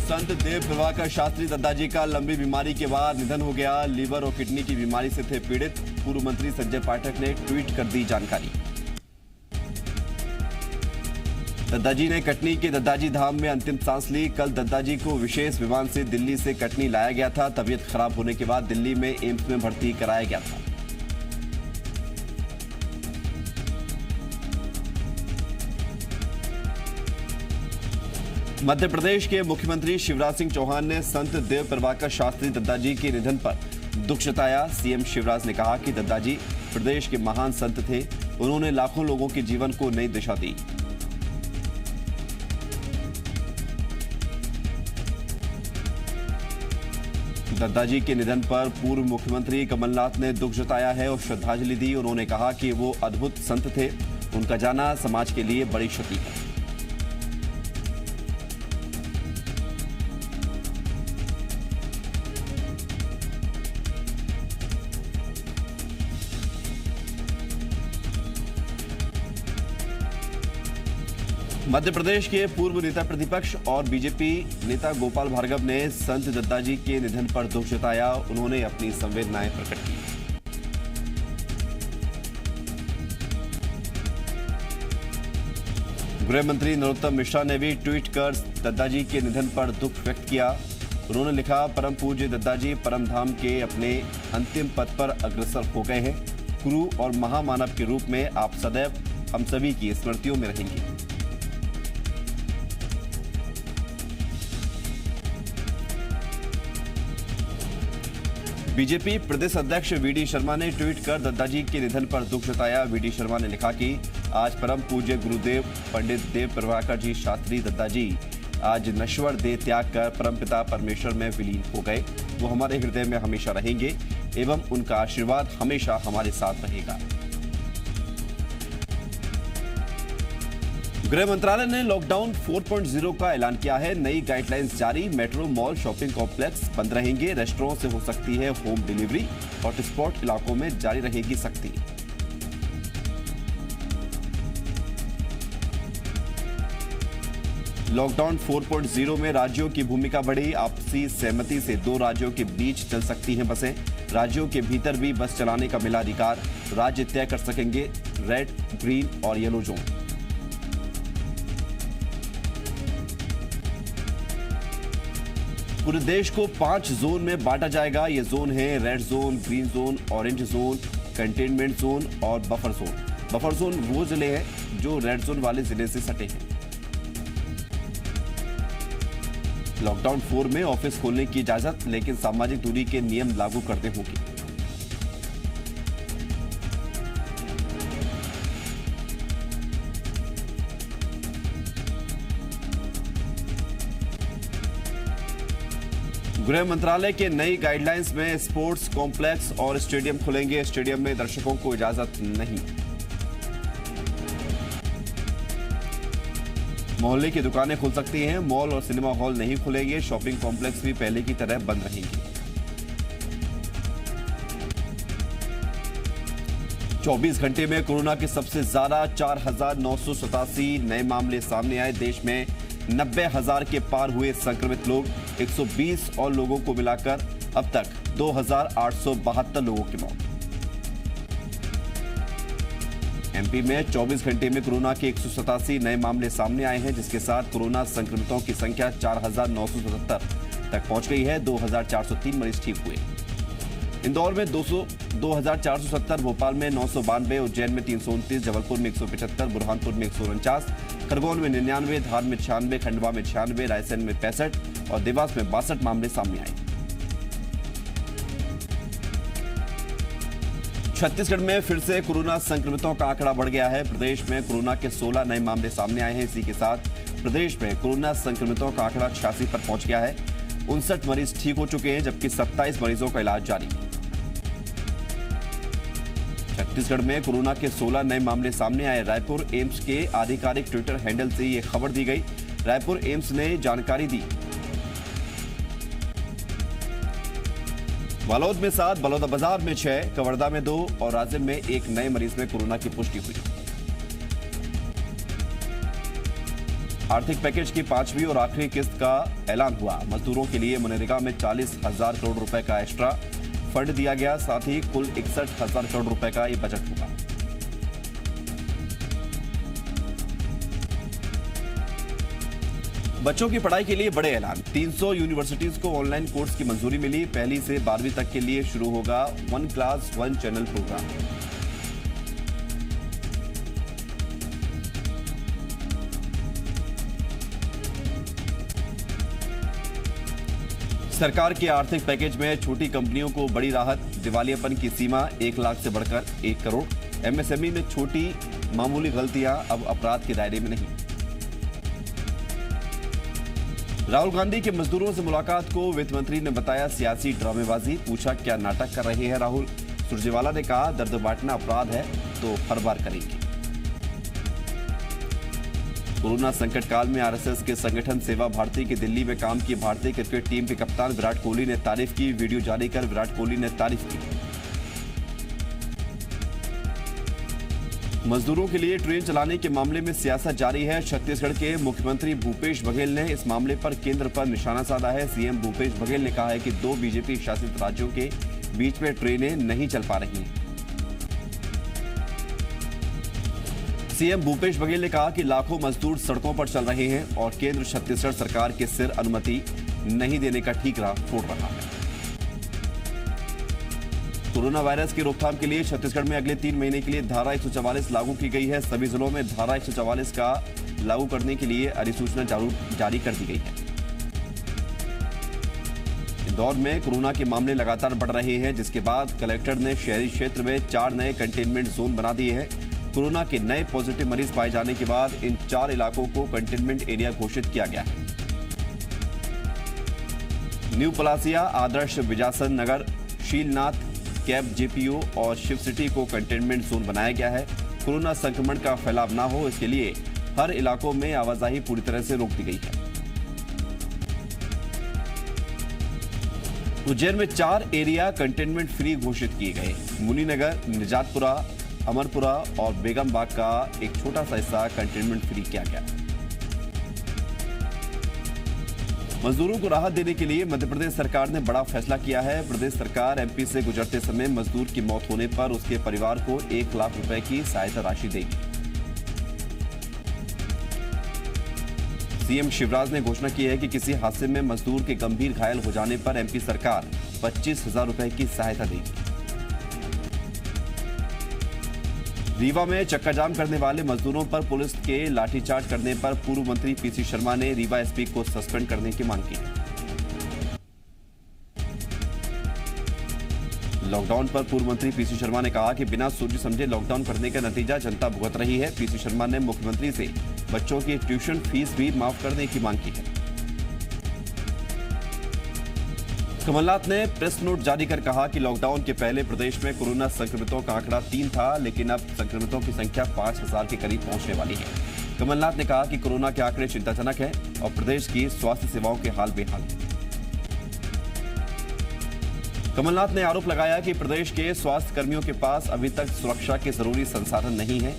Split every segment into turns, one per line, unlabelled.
संत देव प्रभाकर शास्त्री दद्दाजी का लंबी बीमारी के बाद निधन हो गया। लीवर और किडनी की बीमारी से थे पीड़ित। पूर्व मंत्री संजय पाठक ने ट्वीट कर दी जानकारी। दद्दाजी ने कटनी के दद्दाजी धाम में अंतिम सांस ली। कल दद्दाजी को विशेष विमान से दिल्ली से कटनी लाया गया था। तबीयत खराब होने के बाद दिल्ली में एम्स में भर्ती कराया गया था। मध्य प्रदेश के मुख्यमंत्री शिवराज सिंह चौहान ने संत देव प्रभाकर शास्त्री दद्दाजी के निधन पर दुख जताया। सीएम शिवराज ने कहा कि दद्दाजी प्रदेश के महान संत थे। उन्होंने लाखों लोगों के जीवन को नई दिशा दी। दद्दाजी के निधन पर पूर्व मुख्यमंत्री कमलनाथ ने दुख जताया है और श्रद्धांजलि दी। उन्होंने कहा कि वो अद्भुत संत थे। उनका जाना समाज के लिए बड़ी क्षति है। मध्य प्रदेश के पूर्व नेता प्रतिपक्ष और बीजेपी नेता गोपाल भार्गव ने संत दद्दाजी के निधन पर दुख जताया। उन्होंने अपनी संवेदनाएं प्रकट की। गृह मंत्री नरोत्तम मिश्रा ने भी ट्वीट कर दद्दाजी के निधन पर दुख व्यक्त किया। उन्होंने लिखा, परम पूज्य दद्दाजी परम धाम के अपने अंतिम पथ पर अग्रसर हो गए हैं। गुरु और महामानव के रूप में आप सदैव हम सभी की स्मृतियों में रहेंगे। बीजेपी प्रदेश अध्यक्ष वीडी शर्मा ने ट्वीट कर दद्दाजी के निधन पर दुख जताया। वीडी शर्मा ने लिखा कि आज परम पूज्य गुरुदेव पंडित देव प्रभाकर जी शास्त्री दद्दाजी आज नश्वर देह त्याग कर परमपिता परमेश्वर में विलीन हो गए। वो हमारे हृदय में हमेशा रहेंगे एवं उनका आशीर्वाद हमेशा हमारे साथ रहेगा। गृह मंत्रालय ने लॉकडाउन 4.0 का ऐलान किया है। नई गाइडलाइंस जारी। मेट्रो, मॉल, शॉपिंग कॉम्प्लेक्स बंद रहेंगे। रेस्टोरेंट से हो सकती है होम डिलीवरी। हॉटस्पॉट इलाकों में जारी रहेगी सख्ती। लॉकडाउन 4.0 में राज्यों की भूमिका बढ़ी। आपसी सहमति से 2 राज्यों के बीच चल सकती हैं बसें। राज्यों के भीतर भी बस चलाने का मिला अधिकार। राज्य तय कर सकेंगे रेड, ग्रीन और येलो जोन। पूरे देश को 5 जोन में बांटा जाएगा। ये जोन है red zone, green zone, orange zone, containment zone और बफर जोन। बफर जोन वो जिले हैं जो रेड जोन वाले जिले से सटे हैं। लॉकडाउन 4 में ऑफिस खोलने की इजाजत, लेकिन सामाजिक दूरी के नियम लागू करने होंगे। गृह मंत्रालय के नई गाइडलाइंस में स्पोर्ट्स कॉम्प्लेक्स और स्टेडियम खुलेंगे। स्टेडियम में दर्शकों को इजाजत नहीं। मोहल्ले की दुकानें खुल सकती हैं। मॉल और सिनेमा हॉल नहीं खुलेंगे। शॉपिंग कॉम्प्लेक्स भी पहले की तरह बंद रहेंगे। 24 घंटे में कोरोना के सबसे ज्यादा 4,987 नए मामले सामने आए। देश में 90,000 के पार हुए संक्रमित लोग। 120 और लोगों को मिलाकर अब तक 2,872 लोगों की मौत। एमपी में 24 घंटे में कोरोना के 187 नए मामले सामने आए हैं, जिसके साथ कोरोना संक्रमितों की संख्या 4,977 तक पहुंच गई है। 2,403 मरीज ठीक हुए। इंदौर में 2,470, भोपाल में 992, उज्जैन में 329, जबलपुर में 175, बुरहानपुर में 149, खरगोन में 99, धार में 96, खंडवा में 96, रायसेन में 65 और देवास में 62 मामले सामने आए। छत्तीसगढ़ में फिर से कोरोना संक्रमितों का आंकड़ा बढ़ गया है। प्रदेश में कोरोना के 16 नए मामले सामने आए हैं। इसी के साथ प्रदेश में कोरोना संक्रमितों का आंकड़ा 86 पर पहुंच गया है। 59 मरीज ठीक हो चुके हैं, जबकि 27 मरीजों का इलाज जारी है। छत्तीसगढ़ में कोरोना के 16 नए मामले सामने आए। रायपुर एम्स के आधिकारिक ट्विटर हैंडल से यह खबर दी गई। रायपुर एम्स ने जानकारी दी। बालोद में 7, बलौदाबाजार में 6, कवर्धा में 2 और राजिम में 1 नए मरीज में कोरोना की पुष्टि हुई। आर्थिक पैकेज की 5वीं और आखिरी किस्त का ऐलान हुआ। मजदूरों के लिए मनरेगा में 40,000 करोड़ रुपए का एक्स्ट्रा फंड दिया गया। साथ ही कुल 61,000 करोड़ रुपए का ये बजट होगा। बच्चों की पढ़ाई के लिए बड़े ऐलान। 300 यूनिवर्सिटीज को ऑनलाइन कोर्स की मंजूरी मिली। पहली से 12वीं तक के लिए शुरू होगा 1 क्लास 1 चैनल प्रोग्राम। सरकार के आर्थिक पैकेज में छोटी कंपनियों को बड़ी राहत। दिवालियापन की सीमा 1 लाख से बढ़कर 1 करोड़। एमएसएमई में छोटी मामूली गलतियां अब अपराध के दायरे में नहीं। राहुल गांधी के मजदूरों से मुलाकात को वित्त मंत्री ने बताया सियासी ड्रामेबाजी। पूछा क्या नाटक कर रहे हैं राहुल। सुरजेवाला ने कहा दर्द बांटना अपराध है तो हर बार करेंगे। कोरोना संकट काल में आरएसएस के संगठन सेवा भारती की दिल्ली में काम की भारतीय क्रिकेट टीम के कप्तान विराट कोहली ने तारीफ की। वीडियो जारी कर विराट कोहली ने तारीफ की। मजदूरों के लिए ट्रेन चलाने के मामले में सियासत जारी है। छत्तीसगढ़ के मुख्यमंत्री भूपेश बघेल ने इस मामले पर केंद्र पर निशाना साधा है। सीएम भूपेश बघेल ने कहा है कि 2 बीजेपी शासित राज्यों के बीच में ट्रेनें नहीं चल पा रही हैं। सीएम भूपेश बघेल ने कहा कि लाखों मजदूर सड़कों पर चल रहे हैं और केंद्र छत्तीसगढ़ सरकार के सिर अनुमति नहीं देने का ठीकरा फोड़ रहा है। कोरोना वायरस की रोकथाम के लिए छत्तीसगढ़ में अगले 3 महीने के लिए धारा 144 लागू की गई है। सभी जिलों में धारा 144 का लागू करने के लिए अधिसूचना जारी कर दी गई है। इंदौर में कोरोना के मामले लगातार बढ़ रहे हैं, जिसके बाद कलेक्टर ने शहरी क्षेत्र में 4 नए कंटेनमेंट जोन बना दिए हैं। कोरोना के नए पॉजिटिव मरीज पाए जाने के बाद इन 4 इलाकों को कंटेनमेंट एरिया घोषित किया गया है। न्यू पलासिया, आदर्श विजासन नगर, शीलनाथ, कैब जेपीओ और शिव सिटी को कंटेनमेंट जोन बनाया गया है। कोरोना संक्रमण का फैलाव न हो, इसके लिए हर इलाकों में आवाजाही पूरी तरह से रोक दी गई है। उज्जैन में 4 एरिया कंटेनमेंट फ्री घोषित किए गए। मुनीनगर, निजातपुरा, अमरपुरा और बेगमबाग का एक छोटा सा हिस्सा कंटेनमेंट फ्री किया गया। मजदूरों को राहत देने के लिए मध्य प्रदेश सरकार ने बड़ा फैसला किया है। प्रदेश सरकार एमपी से गुजरते समय मजदूर की मौत होने पर उसके परिवार को 1 लाख रुपए की सहायता राशि देगी। सीएम शिवराज ने घोषणा की है कि किसी हादसे में मजदूर के गंभीर घायल हो जाने पर एमपी सरकार 25,000 रुपए की सहायता देगी। रीवा में चक्का जाम करने वाले मजदूरों पर पुलिस के लाठीचार्ज करने पर पूर्व मंत्री पीसी शर्मा ने रीवा एसपी को सस्पेंड करने की मांग की। लॉकडाउन पर पूर्व मंत्री पीसी शर्मा ने कहा कि बिना सोचे समझे लॉकडाउन करने का नतीजा जनता भुगत रही है। पीसी शर्मा ने मुख्यमंत्री से बच्चों की ट्यूशन फीस भी माफ करने की मांग की है। कमलनाथ ने प्रेस नोट जारी कर कहा कि लॉकडाउन के पहले प्रदेश में कोरोना संक्रमितों का आंकड़ा 3 था, लेकिन अब संक्रमितों की संख्या 5,000 के करीब पहुंचने वाली है। कमलनाथ ने कहा कि कोरोना के आंकड़े चिंताजनक हैं और प्रदेश की स्वास्थ्य सेवाओं के हाल बेहाल हैं। कमलनाथ ने आरोप लगाया कि प्रदेश के स्वास्थ्य कर्मियों के पास अभी तक सुरक्षा के जरूरी संसाधन नहीं है।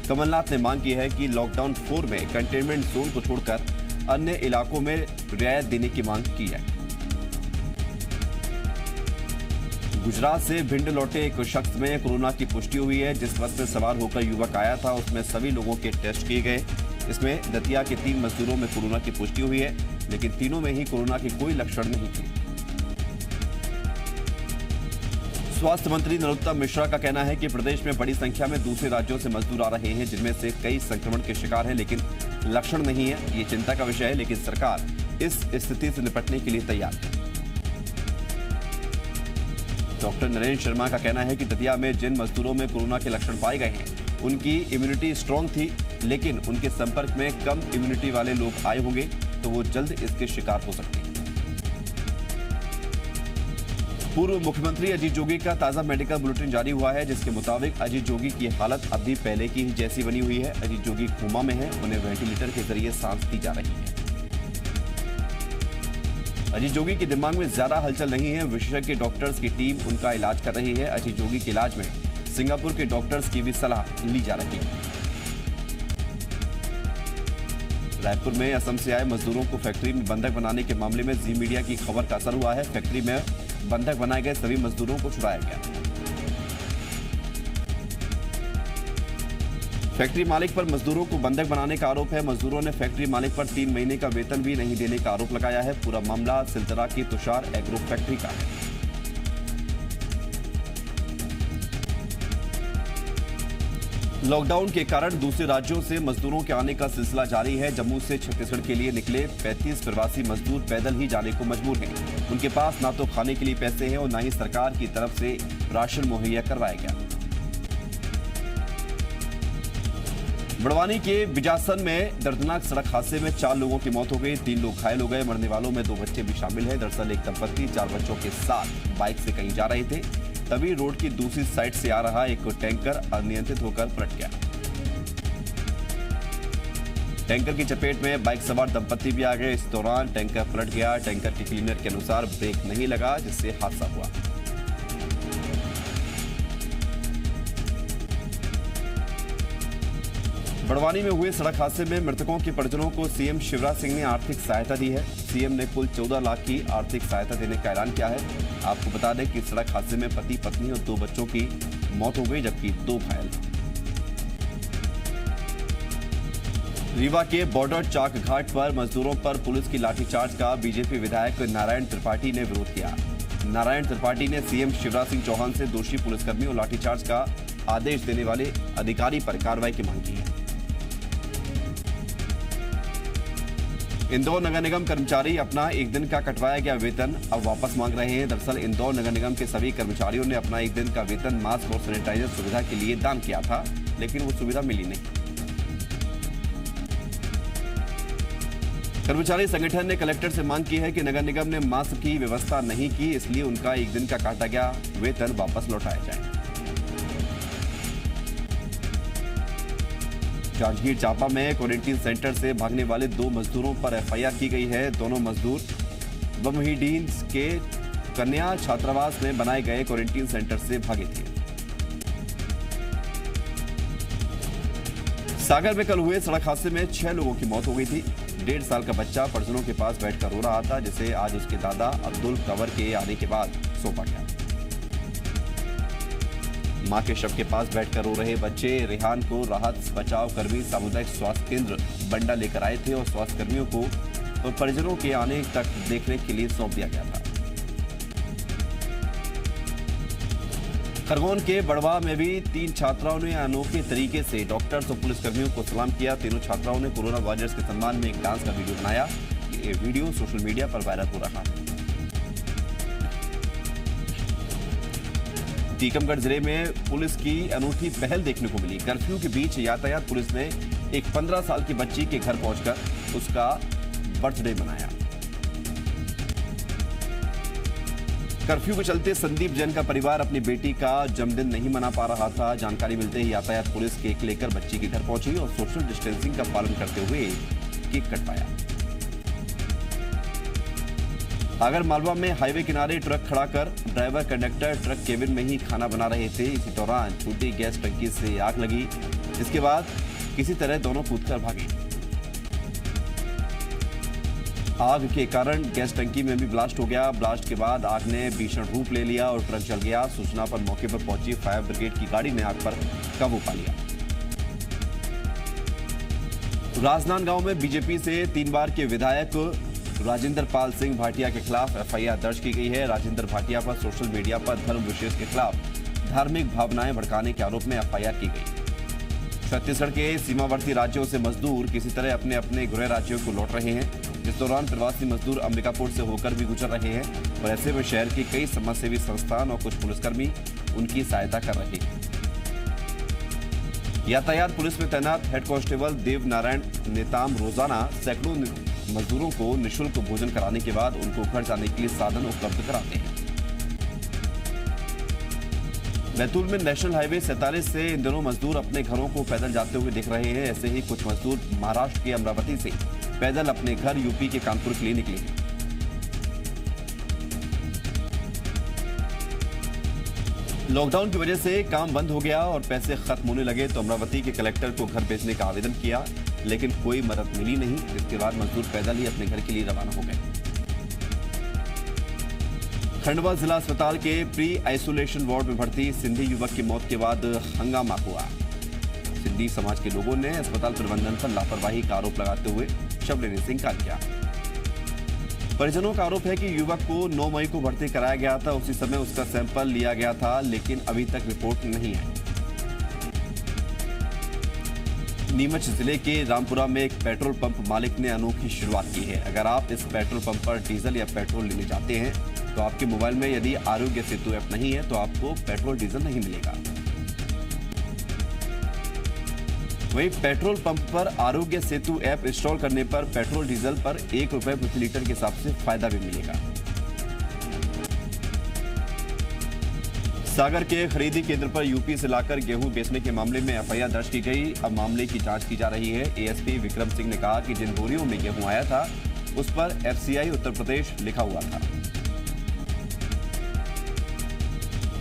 कमलनाथ ने मांग की है कि लॉकडाउन 4 में कंटेनमेंट जोन को छोड़कर अन्य इलाकों में रियायत देने की मांग की है। गुजरात से भिंड लौटे एक शख्स में कोरोना की पुष्टि हुई है। जिस बस में सवार होकर युवक आया था उसमें सभी लोगों के टेस्ट किए गए। इसमें दतिया के 3 मजदूरों में कोरोना की पुष्टि हुई है, लेकिन तीनों में ही कोरोना के कोई लक्षण नहीं थे। स्वास्थ्य मंत्री नरोत्तम मिश्रा का कहना है कि प्रदेश में बड़ी संख्या में दूसरे राज्यों से मजदूर आ रहे हैं, जिनमें से कई संक्रमण के शिकार हैं, लेकिन लक्षण नहीं है। ये चिंता का विषय है, लेकिन सरकार इस स्थिति से निपटने के लिए तैयार है। डॉक्टर नरेंद्र शर्मा का कहना है कि दतिया में जिन मजदूरों में कोरोना के लक्षण पाए गए हैं उनकी इम्यूनिटी स्ट्रांग थी, लेकिन उनके संपर्क में कम इम्यूनिटी वाले लोग आए होंगे तो वो जल्द इसके शिकार हो सकते हैं। पूर्व मुख्यमंत्री अजीत जोगी का ताजा मेडिकल बुलेटिन जारी हुआ है, जिसके मुताबिक अजीत जोगी की हालत अब भी पहले की ही जैसी बनी हुई है। अजीत जोगी कोमा में है, उन्हें वेंटिलेटर के जरिए सांस दी जा रही है। अजीत जोगी के दिमाग में ज्यादा हलचल नहीं है। विशेषज्ञ डॉक्टर्स की टीम उनका इलाज कर रही है। अजीत जोगी के इलाज में सिंगापुर के डॉक्टर्स की भी सलाह ली जा रही है। रायपुर में असम से आए मजदूरों को फैक्ट्री में बंधक बनाने के मामले में जी मीडिया की खबर का असर हुआ है। फैक्ट्री में बंधक बनाए गए सभी मजदूरों को छुड़ाया गया। फैक्ट्री मालिक पर मजदूरों को बंधक बनाने का आरोप है। मजदूरों ने फैक्ट्री मालिक पर 3 महीने का वेतन भी नहीं देने का आरोप लगाया है। पूरा मामला सिलचरा की तुषार एग्रो फैक्ट्री का है। लॉकडाउन के कारण दूसरे राज्यों से मजदूरों के आने का सिलसिला जारी है। जम्मू से छत्तीसगढ़ के लिए निकले 35 प्रवासी मजदूर पैदल ही जाने को मजबूर हैं। उनके पास ना तो खाने के लिए पैसे हैं और ना ही सरकार की तरफ से राशन मुहैया करवाया गया। बड़वानी के बिजासन में दर्दनाक सड़क हादसे में 4 लोगों की मौत हो गई, 3 लोग घायल हो गए। मरने वालों में 2 बच्चे भी शामिल हैं। दरअसल एक दंपत्ति 4 बच्चों के साथ बाइक से कहीं जा रहे थे, तभी रोड की दूसरी साइड से आ रहा एक टैंकर अनियंत्रित होकर पलट गया। टैंकर की चपेट में बाइक सवार दंपत्ति भी आ गए। इस दौरान टैंकर पलट गया। टैंकर के क्लीनर के अनुसार ब्रेक नहीं लगा, जिससे हादसा हुआ। बड़वानी में हुए सड़क हादसे में मृतकों के परिजनों को सीएम शिवराज सिंह ने आर्थिक सहायता दी है। सीएम ने कुल 14 लाख की आर्थिक सहायता देने का ऐलान किया है। आपको बता दें कि सड़क हादसे में पति पत्नी और 2 बच्चों की मौत हो गई, जबकि 2 घायल। रीवा के बॉर्डर चाक घाट पर मजदूरों पर पुलिस की लाठीचार्ज का बीजेपी विधायक नारायण त्रिपाठी ने विरोध किया। नारायण त्रिपाठी ने सीएम शिवराज सिंह चौहान से दोषी पुलिसकर्मियों और लाठीचार्ज का आदेश देने वाले अधिकारी पर कार्रवाई की मांग की है। इंदौर नगर निगम कर्मचारी अपना 1 दिन का कटवाया गया वेतन अब वापस मांग रहे हैं। दरअसल इंदौर नगर निगम के सभी कर्मचारियों ने अपना 1 दिन का वेतन मास्क और सैनिटाइजर सुविधा के लिए दान किया था, लेकिन वो सुविधा मिली नहीं। कर्मचारी संगठन ने कलेक्टर से मांग की है कि नगर निगम ने मास्क की व्यवस्था नहीं की, इसलिए उनका 1 दिन का काटा गया वेतन वापस लौटाया जाए। जांजगीर चांपा में क्वारंटीन सेंटर से भागने वाले 2 मजदूरों पर एफआईआर की गई है। दोनों मजदूर बमहीडीन के कन्या छात्रावास में बनाए गए क्वारंटीन सेंटर से भागे थे। सागर में कल हुए सड़क हादसे में 6 लोगों की मौत हो गई थी। 1.5 साल का बच्चा परिजनों के पास बैठकर रो रहा था, जिसे आज उसके दादा अब्दुल कवर के आने के बाद सौंपा गया। मां के शव के पास बैठकर रो रहे बच्चे रेहान को राहत बचाव कर्मी सामुदायिक स्वास्थ्य केंद्र बंडा लेकर आए थे और स्वास्थ्य कर्मियों को और परिजनों के आने तक देखने के लिए सौंप दिया गया था। खरगोन के बड़वा में भी 3 छात्राओं ने अनोखे तरीके से डॉक्टर्स और पुलिसकर्मियों को सलाम किया। तीनों छात्राओं ने कोरोना वॉरियर्स के सम्मान में एक डांस का वीडियो बनाया। ये वीडियो सोशल मीडिया पर वायरल हो रहा है। टीकमगढ़ जिले में पुलिस की अनूठी पहल देखने को मिली। कर्फ्यू के बीच यातायात पुलिस ने एक 15 साल की बच्ची के घर पहुंचकर उसका बर्थडे मनाया। कर्फ्यू के चलते संदीप जैन का परिवार अपनी बेटी का जन्मदिन नहीं मना पा रहा था। जानकारी मिलते ही यातायात पुलिस केक लेकर बच्ची के घर पहुंची और सोशल डिस्टेंसिंग का पालन करते हुए केक कटवाया। आगर मालवा में हाईवे किनारे ट्रक खड़ा कर ड्राइवर कंडक्टर ट्रक केबिन में ही खाना बना रहे थे। इसी दौरान छोटी गैस टंकी से आग लगी। इसके बाद किसी तरह दोनों कूदकर भागे। आग के कारण गैस टंकी में भी ब्लास्ट हो गया। ब्लास्ट के बाद आग ने भीषण रूप ले लिया और ट्रक जल गया। सूचना पर मौके पर पहुंची फायर ब्रिगेड की गाड़ी ने आग पर काबू पा लिया। राजनांदगांव में बीजेपी से 3 बार के विधायक राजेंद्र पाल सिंह भाटिया के खिलाफ एफआईआर दर्ज की गई है। राजेंद्र भाटिया पर सोशल मीडिया पर धर्म विशेष के खिलाफ धार्मिक भावनाएं भड़काने के आरोप में एफआईआर की गई। छत्तीसगढ़ के सीमावर्ती राज्यों से मजदूर किसी तरह अपने अपने गृह राज्यों को लौट रहे हैं। इस दौरान प्रवासी मजदूर अंबिकापुर से होकर भी गुजर रहे हैं और ऐसे में शहर के कई समाजसेवी संस्थान और कुछ पुलिसकर्मी उनकी सहायता कर रहे हैं। यातायात पुलिस में तैनात हेड कांस्टेबल देव नारायण नेताम रोजाना सैकड़ों मजदूरों को निःशुल्क भोजन कराने के बाद उनको घर जाने के लिए साधन उपलब्ध कराते हैं। बैतूल में नेशनल हाईवे 47 से इन दिनों मजदूर अपने घरों को पैदल जाते हुए दिख रहे हैं। ऐसे ही कुछ मजदूर महाराष्ट्र के अमरावती से पैदल अपने घर यूपी के कानपुर के लिए निकले हैं। लॉकडाउन की वजह से काम बंद हो गया और पैसे खत्म होने लगे तो अमरावती के कलेक्टर को घर भेजने का आवेदन किया। लेकिन कोई मदद मिली नहीं, जिसके बाद मजदूर पैदल ही अपने घर के लिए रवाना हो गए। खंडवा जिला अस्पताल के प्री आइसोलेशन वार्ड में भर्ती सिंधी युवक की मौत के बाद हंगामा हुआ। सिंधी समाज के लोगों ने अस्पताल प्रबंधन पर लापरवाही का आरोप लगाते हुए शव लेने से इंकार किया। परिजनों का आरोप है कि युवक को 9 मई को भर्ती कराया गया था, उसी समय उसका सैंपल लिया गया था, लेकिन अभी तक रिपोर्ट नहीं आई। नीमच जिले के रामपुरा में एक पेट्रोल पंप मालिक ने अनोखी शुरुआत की है। अगर आप इस पेट्रोल पंप पर डीजल या पेट्रोल लेने जाते हैं तो आपके मोबाइल में यदि आरोग्य सेतु ऐप नहीं है तो आपको पेट्रोल डीजल नहीं मिलेगा। वहीं पेट्रोल पंप पर आरोग्य सेतु ऐप इंस्टॉल करने पर पेट्रोल डीजल पर ₹1 प्रति लीटर के हिसाब से फायदा भी मिलेगा। सागर के खरीदी केंद्र पर यूपी से लाकर गेहूं बेचने के मामले में एफआईआर दर्ज की गई। अब मामले की जांच की जा रही है। एएसपी विक्रम सिंह ने कहा कि जिन बोरियों में गेहूं आया था उस पर एफसीआई उत्तर प्रदेश लिखा हुआ था।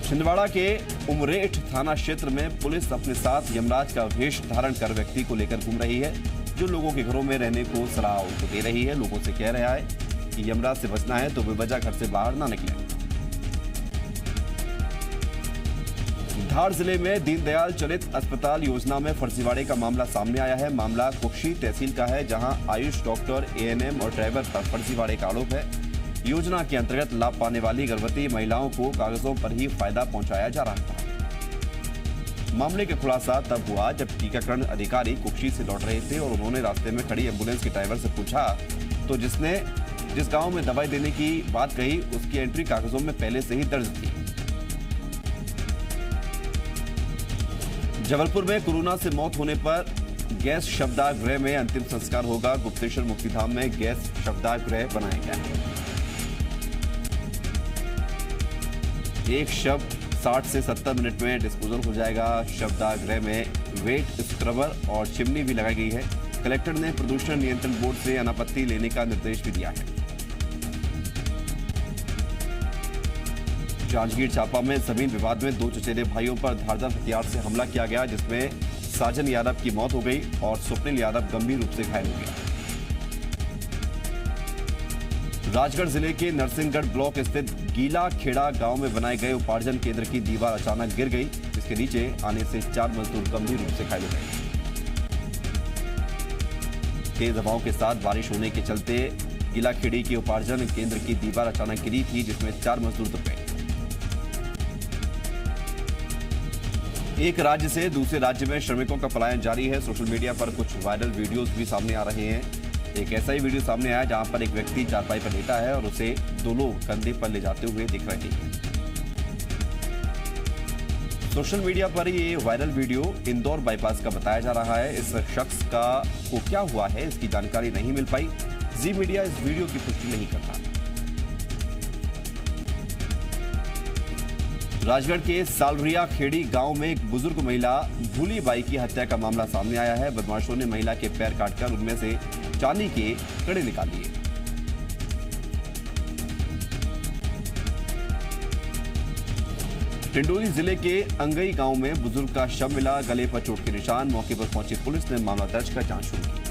छिंदवाड़ा के उमरेठ थाना क्षेत्र में पुलिस अपने साथ यमराज का वेश धारण कर व्यक्ति को लेकर घूम रही है, जो लोगों के घरों में रहने को सलाह उनको दे रही है। लोगों से कह रहा है कि यमराज से बचना है तो बेवजह घर से बाहर ना निकलें। धार जिले में दीनदयाल चलित अस्पताल योजना में फर्जीवाड़े का मामला सामने आया है। मामला कुक्षी तहसील का है, जहां आयुष डॉक्टर, एएनएम और ड्राइवर पर फर्जीवाड़े का आरोप है। योजना के अंतर्गत लाभ पाने वाली गर्भवती महिलाओं को कागजों पर ही फायदा पहुंचाया जा रहा था। मामले का खुलासा तब हुआ जब टीकाकरण अधिकारी कुक्षी से लौट रहे थे और उन्होंने रास्ते में खड़ी एम्बुलेंस के ड्राइवर से पूछा तो जिसने जिस गांव में दवाई देने की बात कही उसकी एंट्री कागजों में पहले से ही दर्ज थी। जबलपुर में कोरोना से मौत होने पर गैस शवदाह गृह में अंतिम संस्कार होगा। गुप्तेश्वर मुक्तिधाम में गैस शवदाह गृह बनाया गया है। एक शव 60 से 70 मिनट में डिस्पोजल हो जाएगा। शवदाह गृह में वेट स्क्रबर और चिमनी भी लगाई गई है। कलेक्टर ने प्रदूषण नियंत्रण बोर्ड से अनापत्ति लेने का निर्देश भी दिया है। जांजगीर चांपा में जमीन विवाद में 2 चचेरे भाइयों पर धारदार हथियार से हमला किया गया, जिसमें साजन यादव की मौत हो गई और स्वप्निल यादव गंभीर रूप से घायल हो गया। राजगढ़ जिले के नरसिंहगढ़ ब्लॉक स्थित गीला खेड़ा गांव में बनाए गए उपार्जन केंद्र की दीवार अचानक गिर गई, जिसके नीचे आने से 4 मजदूर गंभीर रूप से घायल हो गए। तेज हवाओं के साथ बारिश होने के चलते गीला खेड़ी के उपार्जन केंद्र की दीवार अचानक गिरी थी, जिसमें 4 मजदूर दब गए। एक राज्य से दूसरे राज्य में श्रमिकों का पलायन जारी है। सोशल मीडिया पर कुछ वायरल वीडियोस भी सामने आ रहे हैं। एक ऐसा ही वीडियो सामने आया जहां पर एक व्यक्ति चारपाई पर लेटा है और उसे 2 लोग कंधे पर ले जाते हुए दिख रहे हैं। सोशल मीडिया पर ये वायरल वीडियो इंदौर बाईपास का बताया जा रहा है। इस शख्स को क्या हुआ है इसकी जानकारी नहीं मिल पाई। जी मीडिया इस वीडियो की पुष्टि नहीं करता। राजगढ़ के सालरिया खेड़ी गांव में एक बुजुर्ग महिला भूली बाई की हत्या का मामला सामने आया है। बदमाशों ने महिला के पैर काटकर उनमें से चांदी के कड़े निकाल लिए। टिंडोली जिले के अंगई गांव में बुजुर्ग का शव मिला, गले पर चोट के निशान। मौके पर पहुंची पुलिस ने मामला दर्ज कर जांच शुरू की।